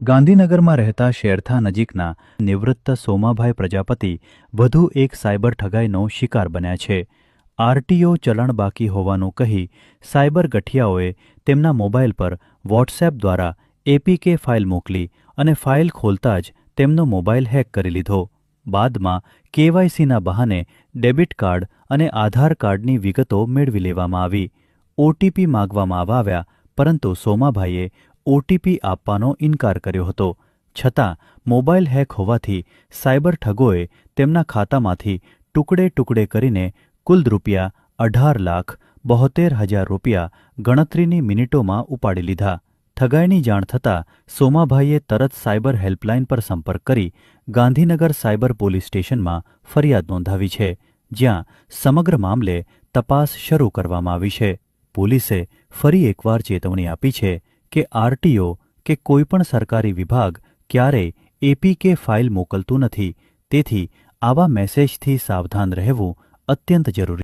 ગાંધીનગરમાં રહેતા શેરથા નજીકના નિવૃત્ત સોમાભાઈ પ્રજાપતિ વધુ એક સાયબર ઠગાઈનો શિકાર બન્યા છે. આરટીઓ ચલણ બાકી હોવાનું કહી સાયબર ગઠિયાઓએ તેમના મોબાઈલ પર વોટ્સએપ દ્વારા એપીકે ફાઇલ મોકલી અને ફાઇલ ખોલતા જ તેમનો મોબાઈલ હેક કરી લીધો. બાદમાં કેવાયસીના બહાને ડેબિટ કાર્ડ અને આધાર કાર્ડની વિગતો મેળવી લેવામાં આવી. ઓટીપી માંગવામાં આવ્યા, પરંતુ સોમાભાઈએ ઓટીપી આપવાનો ઇનકાર કર્યો હતો. છતાં મોબાઈલ હેક હોવાથી સાયબર ઠગોએ તેમના ખાતામાંથી ટુકડે ટુકડે કરીને કુલ ₹18,72,000 ગણતરીની મિનિટોમાં ઉપાડી લીધા. ઠગાઈની જાણ થતાં સોમાભાઈએ તરત સાયબર હેલ્પલાઇન પર સંપર્ક કરી ગાંધીનગર સાયબર પોલીસ સ્ટેશનમાં ફરિયાદ નોંધાવી છે, જ્યાં સમગ્ર મામલે તપાસ શરૂ કરવામાં આવી છે. પોલીસે ફરી એકવાર ચેતવણી આપી છે કે આરટીઓ કે કોઈપણ સરકારી વિભાગ ક્યારેય એપીકે ફાઇલ મોકલતું નથી, તેથી આવા મેસેજથી સાવધાન રહેવું અત્યંત જરૂરી